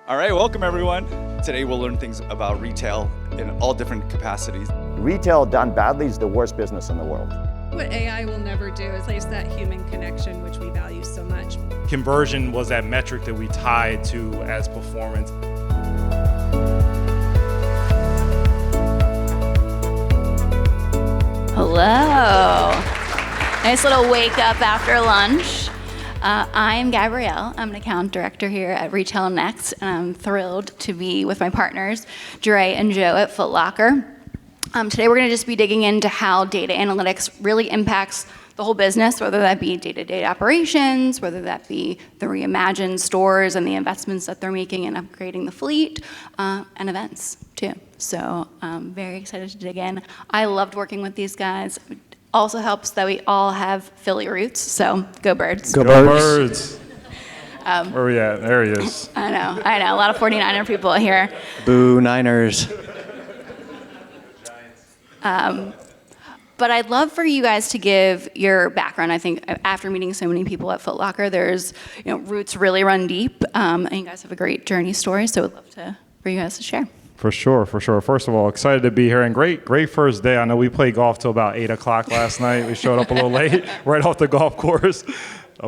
All right, welcome everyone. Today we'll learn things about retail in all different capacities. Retail done badly is the worst business in the world. What AI will never do is replace that human connection, which we value so much. Conversion was that metric that we tied to as performance. Hello. Nice little wake up after lunch. I'm Gabrielle. I'm an account director here at RetailNext, and I'm thrilled to be with my partners, Dre and Joe at Foot Locker. Today we're going to just be digging into how data analytics really impacts the whole business, whether that be day-to-day operations, whether that be the reimagined stores and the investments that they're making in upgrading the fleet, and events too. So I'm very excited to dig in. I loved working with these guys. It also helps that we all have Philly roots, so go Birds. Go Birds. Where are we at? There he is. I know. A lot of 49er people here. Boo Niners. But I'd love for you guys to give your background. I think after meeting so many people at Foot Locker, there's, roots really run deep, and you guys have a great journey story, so I'd love for you guys to share. For sure. First of all, excited to be here, and great first day. I know we played golf till about 8 o'clock last night. We showed up a little late, right off the golf course.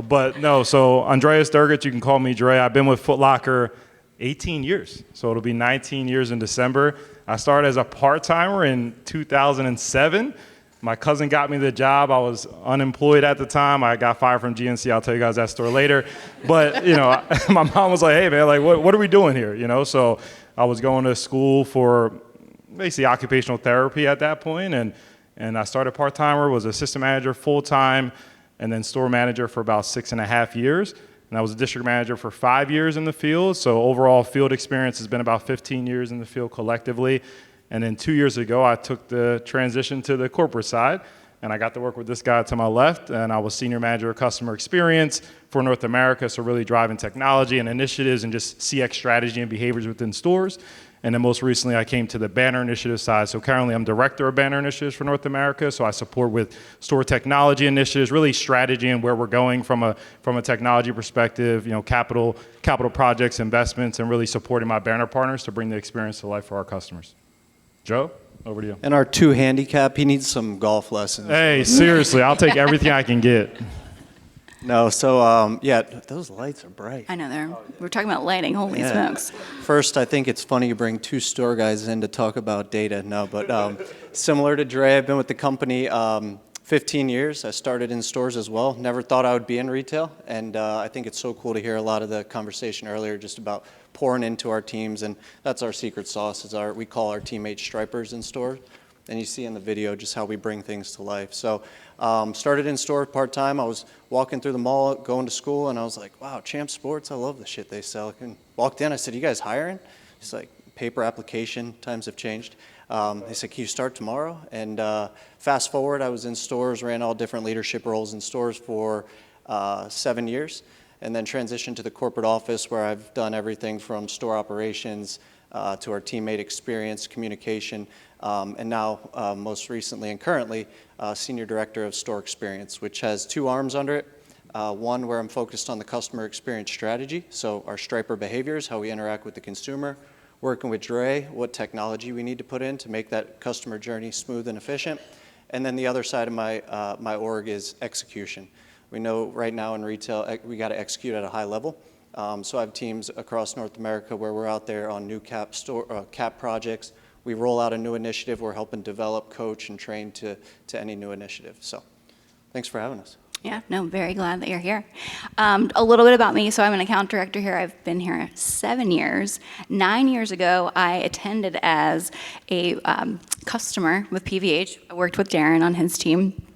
But no, so Andreas, Derkits, you can call me Dre. I've been with Foot Locker 18 years, so it'll be 19 years in December. I started as a part-timer in 2007. My cousin got me the job. I was unemployed at the time. I got fired from GNC. I'll tell you guys that story later. But, my mom was like, hey, man, like, what are we doing here? So I was going to school for basically occupational therapy at that point. And I started part-timer, was assistant manager full-time, and then store manager for about 6.5 years. And I was a district manager for 5 years in the field. So overall field experience has been about 15 years in the field collectively. And then 2 years ago, I took the transition to the corporate side, and I got to work with this guy to my left, and I was senior manager of customer experience for North America, so really driving technology and initiatives and just CX strategy and behaviors within stores. And then most recently, I came to the banner initiative side. So currently, I'm director of banner initiatives for North America, so I support with store technology initiatives, really strategy and where we're going from a technology perspective, capital projects, investments, and really supporting my banner partners to bring the experience to life for our customers. Joe, over to you. And our 2 handicap, he needs some golf lessons. Hey, seriously, I'll take everything I can get. No, so those lights are bright. I know we're talking about lighting, holy smokes. First, I think it's funny you bring 2 store guys in to talk about data. No, but similar to Dre, I've been with the company 15 years. I started in stores as well. Never thought I would be in retail, and I think it's so cool to hear a lot of the conversation earlier just about pouring into our teams, and that's our secret sauce. We call our teammates stripers in store, and you see in the video just how we bring things to life. So started in store part-time. I was walking through the mall, going to school, and I was like, wow, Champ Sports, I love the shit they sell. And walked in, I said, you guys hiring? He's like, paper application, times have changed. They said, can you start tomorrow? And fast forward, I was in stores, ran all different leadership roles in stores for 7 years, and then transitioned to the corporate office where I've done everything from store operations to our teammate experience, communication, and now most recently and currently, Senior Director of Store Experience, which has 2 arms under it. One where I'm focused on the customer experience strategy, so our striper behaviors, how we interact with the consumer, working with Dre, what technology we need to put in to make that customer journey smooth and efficient. And then the other side of my org is execution. We know right now in retail, we got to execute at a high level. So I have teams across North America where we're out there on new cap projects. We roll out a new initiative. We're helping develop, coach, and train to any new initiative. So thanks for having us. Yeah, no, very glad that you're here. A little bit about me. So I'm an account director here. I've been here 7 years. 9 years ago, I attended as a customer with PVH. I worked with Darren on his team.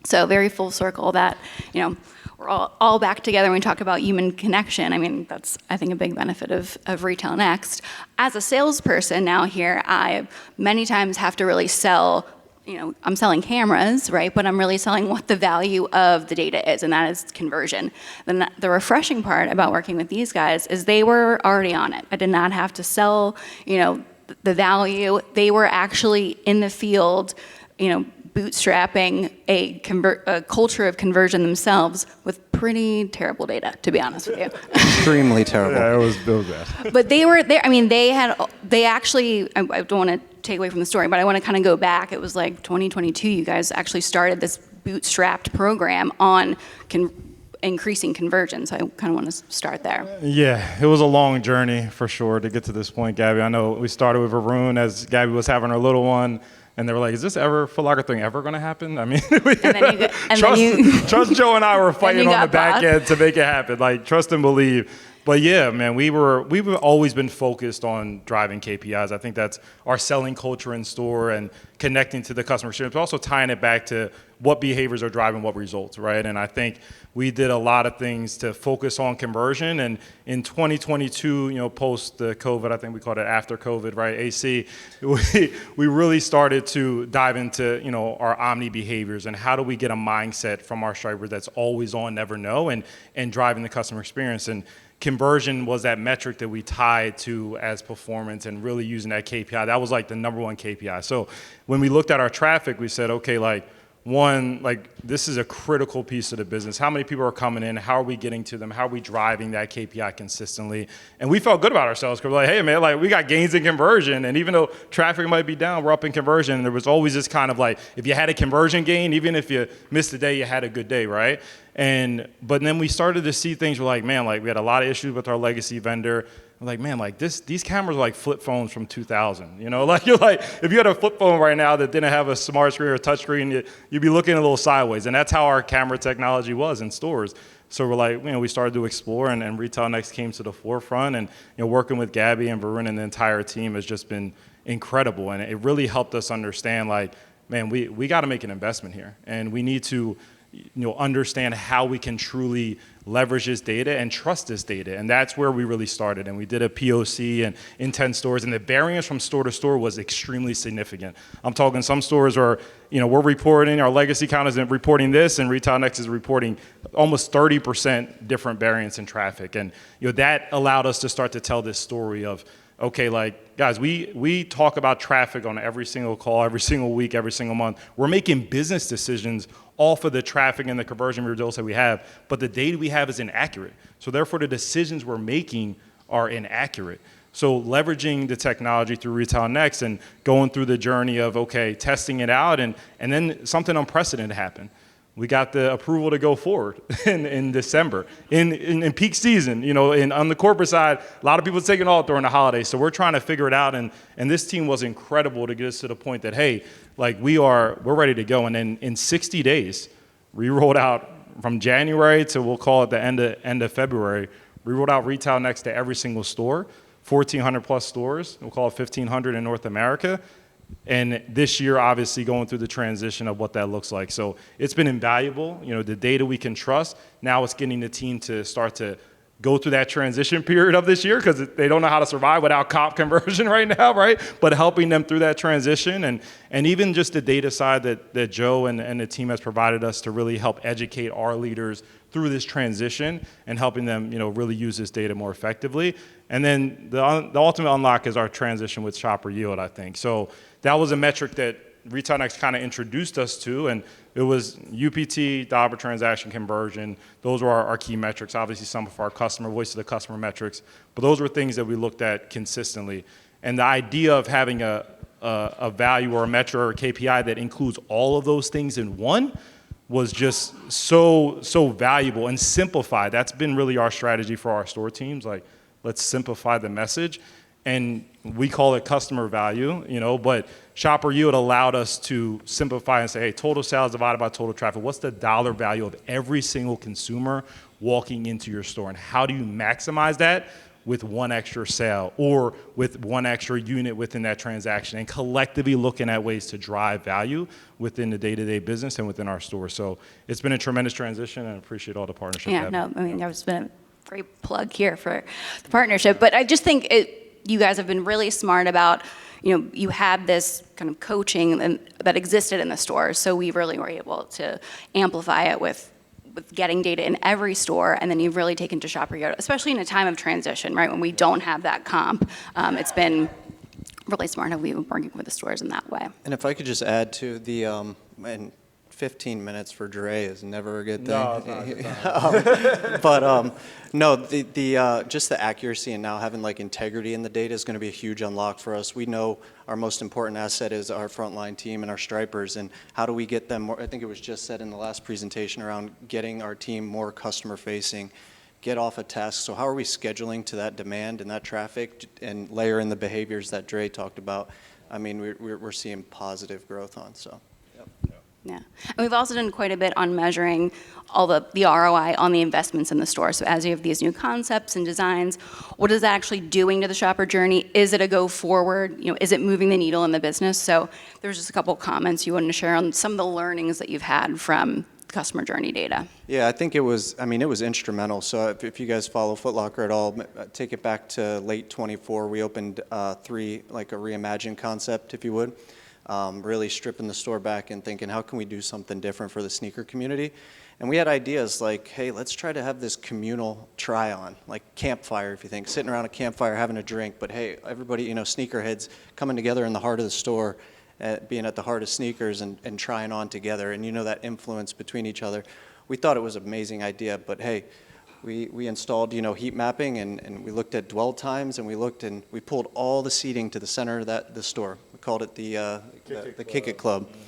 So very full circle that, we're all back together when we talk about human connection. I mean, that's, I think, a big benefit of RetailNext. As a salesperson now here, I many times have to really sell, I'm selling cameras, right? But I'm really selling what the value of the data is, and that is conversion. Then the refreshing part about working with these guys is they were already on it. I did not have to sell, the value. They were actually in the field, bootstrapping a culture of conversion themselves with pretty terrible data, to be honest with you. Extremely terrible. Yeah, it was bad. But they were there. I mean, they actually, I don't want to take away from the story, but I want to kind of go back. It was like 2022, you guys actually started this bootstrapped program on increasing conversion. So I kind of want to start there. Yeah, it was a long journey for sure to get to this point, Gabby. I know we started with Varun as Gabby was having her little one. And they were like, is this Foot Locker thing ever going to happen? I mean, trust Joe and I were fighting on the back end to make it happen. Like, trust and believe. But yeah, man, we've always been focused on driving KPIs. I think that's our selling culture in store and connecting to the customer experience, but also tying it back to what behaviors are driving what results, right? And I think we did a lot of things to focus on conversion. And in 2022, post the COVID, I think we called it after COVID, right? AC, we really started to dive into, our omni behaviors and how do we get a mindset from our Striper that's always on, never know, and driving the customer experience. And conversion was that metric that we tied to as performance and really using that KPI. That was like the number one KPI. So when we looked at our traffic, we said, okay, this is a critical piece of the business. How many people are coming in? How are we getting to them? How are we driving that KPI consistently? And we felt good about ourselves because we're like, hey, man, we got gains in conversion. And even though traffic might be down, we're up in conversion. And there was always this kind of if you had a conversion gain, even if you missed a day, you had a good day, right? But then we started to see things, we're like, man, we had a lot of issues with our legacy vendor. I'm like, man, these cameras are like flip phones from 2000. If you had a flip phone right now that didn't have a smart screen or a touch screen, you'd be looking a little sideways. And that's how our camera technology was in stores. So we're like, we started to explore, and RetailNext came to the forefront. And working with Gabby and Varun and the entire team has just been incredible. And it really helped us understand, man, we got to make an investment here, and we need to understand how we can truly leverage this data and trust this data. And that's where we really started. And we did a POC in 10 stores, and the variance from store to store was extremely significant. I'm talking some stores are, we're reporting, our legacy count is reporting this, and RetailNext is reporting almost 30% different variance in traffic. And that allowed us to start to tell this story of, okay, guys, we talk about traffic on every single call, every single week, every single month. We're making business decisions off of the traffic and the conversion results that we have, but the data we have is inaccurate. So therefore, the decisions we're making are inaccurate. So leveraging the technology through RetailNext and going through the journey of, okay, testing it out, and then something unprecedented happened. We got the approval to go forward in December, in peak season, and on the corporate side, a lot of people taking off during the holidays. So we're trying to figure it out, and this team was incredible to get us to the point that, hey, we're ready to go. And then in 60 days, we rolled out from January to, we'll call it the end of February, we rolled out RetailNext to every single store, 1,400 plus stores. We'll call it 1,500 in North America. And this year, obviously, going through the transition of what that looks like. So it's been invaluable. The data we can trust. Now it's getting the team to start to go through that transition period of this year because they don't know how to survive without comp conversion right now, right? But helping them through that transition and even just the data side that Joe and the team has provided us to really help educate our leaders through this transition and helping them, really use this data more effectively. And then the ultimate unlock is our transition with shopper yield, I think. So that was a metric that RetailNext kind of introduced us to, and it was UPT, dollar per transaction conversion. Those were our key metrics. Obviously, some of our voice of the customer metrics, but those were things that we looked at consistently. And the idea of having a value or a metric or a KPI that includes all of those things in one was just so valuable and simplified. That's been really our strategy for our store teams. Let's simplify the message. And we call it customer value, but shopper yield allowed us to simplify and say, hey, total sales divided by total traffic. What's the dollar value of every single consumer walking into your store? And how do you maximize that with one extra sale or with one extra unit within that transaction, and collectively looking at ways to drive value within the day-to-day business and within our store. So it's been a tremendous transition, and I appreciate all the partnership. Yeah, there's been a great plug here for the partnership, but I just think you guys have been really smart about, you had this kind of coaching that existed in the stores, so we really were able to amplify it with getting data in every store, and then you've really taken to shopper yield, especially in a time of transition, right, when we don't have that comp. It's been really smart how we've been working with the stores in that way. And if I could just add to the and 15 minutes for Dre is never a good thing. No, it's not. But no, just the accuracy and now having like integrity in the data is going to be a huge unlock for us. We know our most important asset is our frontline team and our stripers, and how do we get them more? I think it was just said in the last presentation around getting our team more customer facing, get off a task. So how are we scheduling to that demand and that traffic and layer in the behaviors that Dre talked about? I mean, we're seeing positive growth on, so. Yeah, and we've also done quite a bit on measuring all the ROI on the investments in the store. So as you have these new concepts and designs, what is that actually doing to the shopper journey? Is it a go forward? You know, is it moving the needle in the business? So there's just a couple comments you wanted to share on some of the learnings that you've had from customer journey data. Yeah, I think it was instrumental. So if you guys follow Foot Locker at all, take it back to late 24. We opened 3, like a reimagined concept, if you would. Really stripping the store back and thinking, how can we do something different for the sneaker community? And we had ideas like, hey, let's try to have this communal try-on, like campfire, if you think, sitting around a campfire having a drink. But hey, everybody, you know, sneakerheads coming together in the heart of the store, being at the heart of sneakers and trying on together. And you know, that influence between each other. We thought it was an amazing idea, but hey, we installed, you know, heat mapping and we looked at dwell times and we looked and we pulled all the seating to the center of the store. We called it the Kick It Club. Mm-hmm.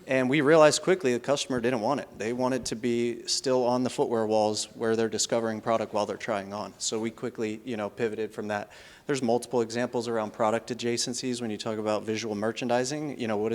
And we realized quickly the customer didn't want it. They wanted to be still on the footwear walls where they're discovering product while they're trying on. So we quickly, you know, pivoted from that. There's multiple examples around product adjacencies when you talk about visual merchandising. You know,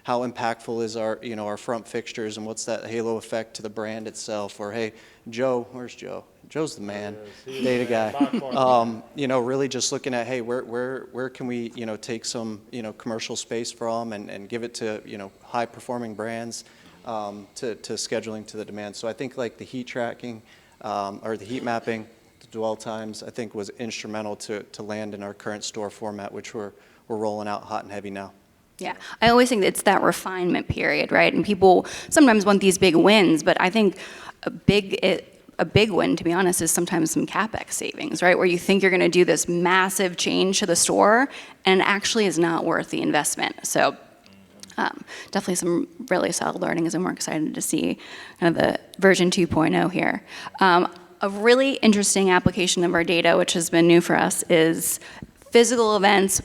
how impactful is our, you know, our front fixtures and what's that halo effect to the brand itself? Or hey, Joe, where's Joe? Joe's the man, data guy. You know, really just looking at, hey, where can we, you know, take some, you know, commercial space from and give it to, you know, high performing brands to scheduling to the demand. So I think like the heat tracking or the heat mapping, the dwell times, I think was instrumental to land in our current store format, which we're rolling out hot and heavy now. Yeah, I always think it's that refinement period, right? And people sometimes want these big wins, but I think a big win, to be honest, is sometimes some CapEx savings, right? Where you think you're going to do this massive change to the store and it actually is not worth the investment. So definitely some really solid learnings, and we're excited to see kind of the version 2.0 here. A really interesting application of our data, which has been new for us, is physical events,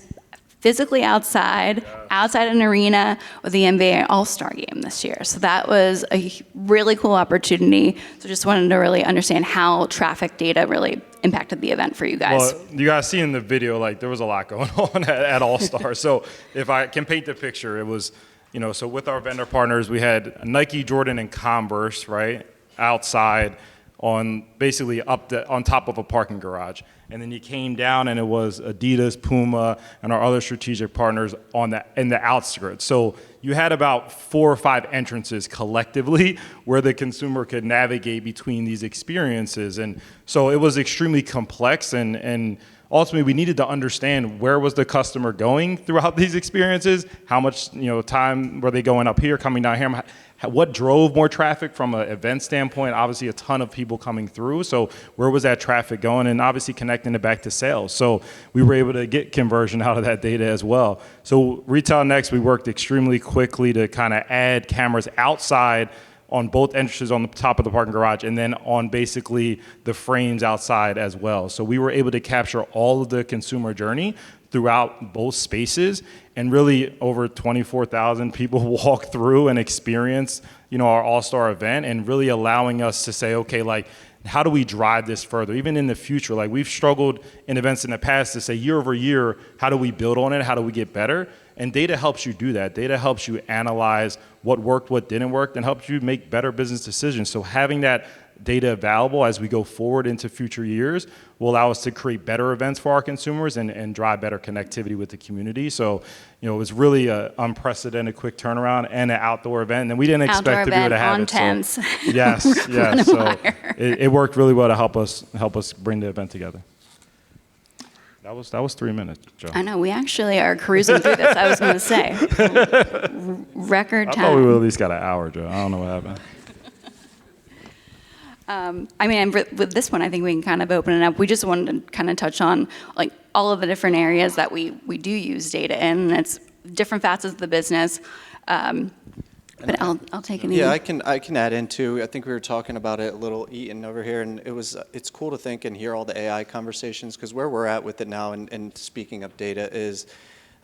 physically outside an arena with the NBA All-Star Game this year. So that was a really cool opportunity. So just wanted to really understand how traffic data really impacted the event for you guys. Well, you guys see in the video, like there was a lot going on at All-Star. So if I can paint the picture, it was, you know, so with our vendor partners, we had Nike, Jordan, and Converse, right, outside on basically on top of a parking garage. And then you came down and it was Adidas, Puma, and our other strategic partners in the outskirts. So you had about 4 or 5 entrances collectively where the consumer could navigate between these experiences. And so it was extremely complex, and ultimately we needed to understand where was the customer going throughout these experiences, how much, you know, time were they going up here, coming down here, what drove more traffic from an event standpoint. Obviously a ton of people coming through, so where was that traffic going, and obviously connecting it back to sales. So we were able to get conversion out of that data as well. So RetailNext, we worked extremely quickly to kind of add cameras outside on both entrances on the top of the parking garage, and then on basically the frames outside as well. So we were able to capture all of the consumer journey throughout both spaces, and really over 24,000 people walk through and experience, you know, our All-Star event, and really allowing us to say, okay, like, how do we drive this further, even in the future? Like, we've struggled in events in the past to say year over year, how do we build on it? How do we get better? And data helps you do that. Data helps you analyze what worked, what didn't work, and helps you make better business decisions. So having that data available as we go forward into future years will allow us to create better events for our consumers and drive better connectivity with the community. So, you know, it was really an unprecedented quick turnaround and an outdoor event, and we didn't expect to be able to have it. So, yes. So it worked really well to help us bring the event together. That was 3 minutes, Joe. I know, we actually are cruising through this, I was going to say. Record time. I thought we would at least got an hour, Joe. I don't know what happened. I mean, with this one, I think we can kind of open it up. We just wanted to kind of touch on like all of the different areas that we do use data in, and it's different facets of the business. But I'll take it easy. Yeah, I can add into. I think we were talking about it a little, Eaton over here, and it's cool to think and hear all the AI conversations, because where we're at with it now, and speaking of data, is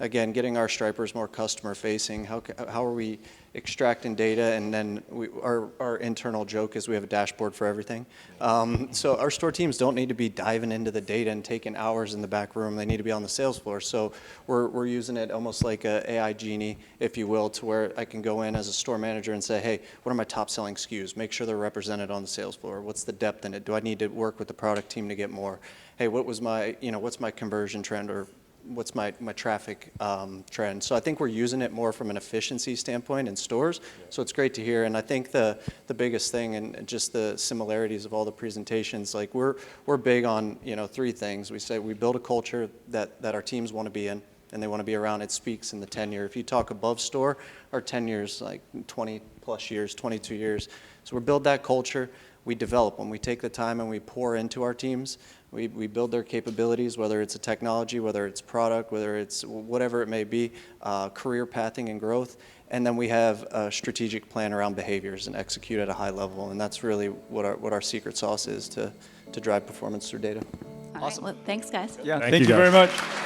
again getting our stripers more customer facing. How are we extracting data? And then our internal joke is we have a dashboard for everything. So our store teams don't need to be diving into the data and taking hours in the back room. They need to be on the sales floor. So we're using it almost like a AI genie, if you will, to where I can go in as a store manager and say, hey, what are my top selling SKUs? Make sure they're represented on the sales floor. What's the depth in it? Do I need to work with the product team to get more? Hey, what's my conversion trend, or what's my traffic trend? So I think we're using it more from an efficiency standpoint in stores. So it's great to hear. And I think the biggest thing, and just the similarities of all the presentations, like we're big on three things. We say we build a culture that our teams want to be in and they want to be around. It speaks in the tenure. If you talk above store, our tenure's like 20 plus years, 22 years. So we build that culture. We develop them. We take the time and we pour into our teams. We build their capabilities, whether it's a technology, whether it's product, whether it's whatever it may be, career pathing and growth. And then we have a strategic plan around behaviors and execute at a high level. And that's really what our secret sauce is to drive performance through data. All right, well, thanks, guys. Yeah, Thank thank you, you very guys. much.